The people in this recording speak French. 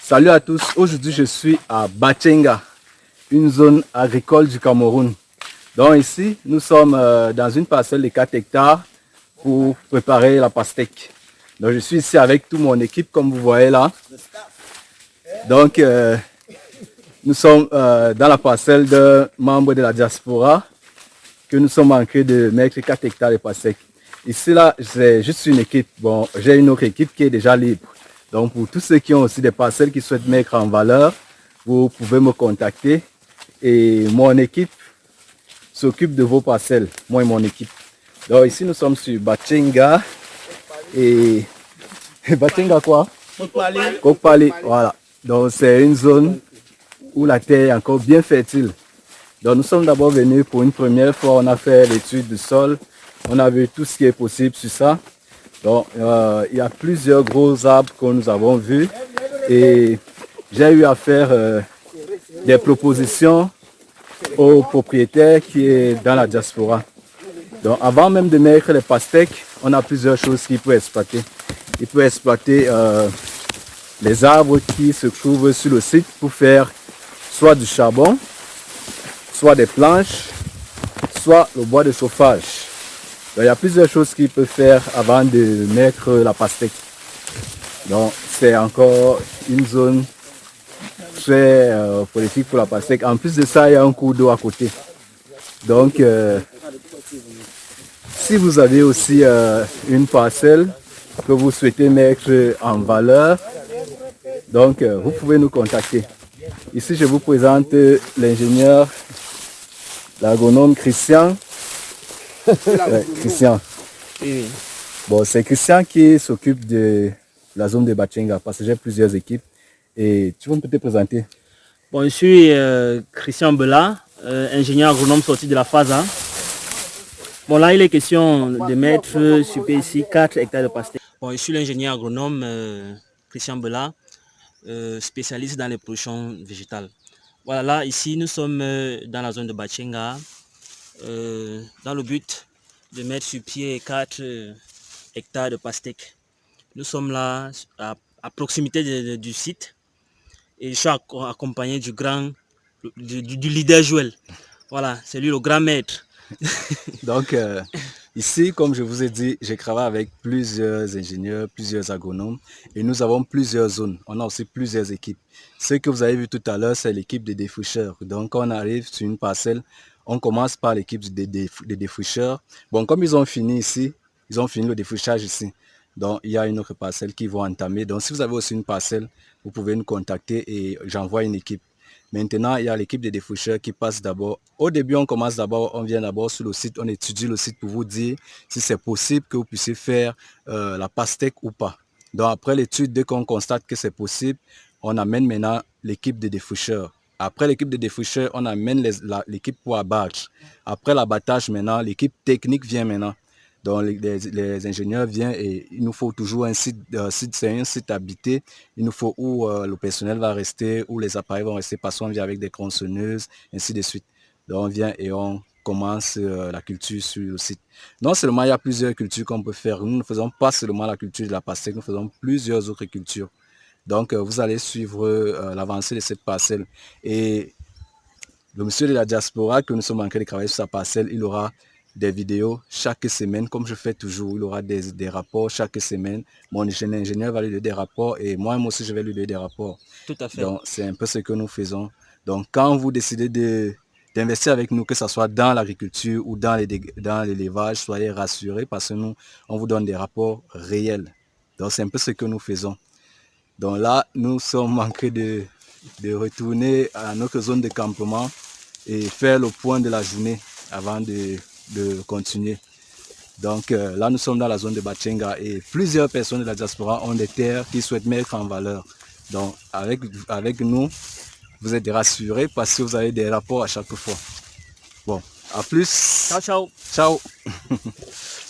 Salut à tous, aujourd'hui je suis à Bachenga, une zone agricole du Cameroun. Donc ici, nous sommes dans une parcelle de 4 hectares pour préparer la pastèque. Donc je suis ici avec toute mon équipe comme vous voyez là. Donc nous sommes dans la parcelle de membres de la diaspora que nous sommes en train de mettre 4 hectares de pastèque. Ici là, c'est juste une équipe. Bon, j'ai une autre équipe qui est déjà libre. Donc pour tous ceux qui ont aussi des parcelles qui souhaitent mettre en valeur, vous pouvez me contacter. Et mon équipe s'occupe de vos parcelles, moi et mon équipe. Donc ici nous sommes sur Bachenga. Et Bachenga quoi? Kokpali, voilà. Donc c'est une zone où la terre est encore bien fertile. Donc nous sommes d'abord venus pour une première fois, on a fait l'étude du sol, on a vu tout ce qui est possible sur ça. Donc il y a plusieurs gros arbres que nous avons vus et j'ai eu à faire des propositions aux propriétaires qui est dans la diaspora. Donc avant même de mettre les pastèques, on a plusieurs choses qu'il peut exploiter. Il peut exploiter les arbres qui se trouvent sur le site pour faire soit du charbon, soit des planches, soit le bois de chauffage. Donc, il y a plusieurs choses qu'il peut faire avant de mettre la pastèque. Donc c'est encore une zone très politique pour la pastèque. En plus de ça, il y a un cours d'eau à côté. Donc si vous avez aussi une parcelle que vous souhaitez mettre en valeur, donc vous pouvez nous contacter. Ici je vous présente l'ingénieur, l'agronome Christian. Christian. Oui. Bon, c'est Christian qui s'occupe de la zone de Bachenga parce que j'ai plusieurs équipes. Et tu peux te présenter? Bon, je suis Christian Bella, ingénieur agronome sorti de la FASA. Bon, là, il est question de mettre sur ici 4 hectares de pastèques. Bon, je suis l'ingénieur agronome Christian Bella, spécialiste dans les productions végétales. Voilà, là, ici, nous sommes dans la zone de Bachenga, dans le but de mettre sur pied 4 hectares de pastèques. Nous sommes là à proximité du site et je suis accompagné du leader Joël. Voilà, c'est lui le grand maître. Donc ici, comme je vous ai dit, je travaille avec plusieurs ingénieurs, plusieurs agronomes et nous avons plusieurs zones. On a aussi plusieurs équipes. Ce que vous avez vu tout à l'heure, c'est l'équipe des défricheurs. Donc quand on arrive sur une parcelle, on commence par l'équipe des défricheurs. Bon, comme ils ont fini ici, ils ont fini le défrichage ici. Donc il y a une autre parcelle qu'ils vont entamer. Donc si vous avez aussi une parcelle, vous pouvez nous contacter et j'envoie une équipe. Maintenant, il y a l'équipe des défricheurs qui passe d'abord. Au début, on vient d'abord sur le site, on étudie le site pour vous dire si c'est possible que vous puissiez faire la pastèque ou pas. Donc après l'étude, dès qu'on constate que c'est possible, on amène maintenant l'équipe des défricheurs. Après l'équipe des défricheurs, on amène l'équipe pour abattre. Après l'abattage maintenant, l'équipe technique vient maintenant. Donc les ingénieurs viennent et il nous faut toujours un site, c'est un site habité. Il nous faut où le personnel va rester, où les appareils vont rester parce qu'on vient avec des tronçonneuses, ainsi de suite. Donc on vient et on commence la culture sur le site. Non seulement il y a plusieurs cultures qu'on peut faire, nous ne faisons pas seulement la culture de la pastèque, nous faisons plusieurs autres cultures. Donc vous allez suivre l'avancée de cette parcelle. Et le monsieur de la diaspora que nous sommes en train de travailler sur sa parcelle, il aura des vidéos chaque semaine, comme je fais toujours. Il aura des rapports chaque semaine. Mon ingénieur va lui donner des rapports et moi aussi, je vais lui donner des rapports. Tout à fait. Donc, c'est un peu ce que nous faisons. Donc, quand vous décidez d'investir avec nous, que ce soit dans l'agriculture ou dans l'élevage, soyez rassurés parce que nous, on vous donne des rapports réels. Donc, c'est un peu ce que nous faisons. Donc là, nous sommes en train de retourner à notre zone de campement et faire le point de la journée avant de continuer. Donc là, nous sommes dans la zone de Bachenga et plusieurs personnes de la diaspora ont des terres qu'ils souhaitent mettre en valeur. Donc avec nous, vous êtes rassurés parce que vous avez des rapports à chaque fois. Bon, à plus. Ciao, ciao. Ciao.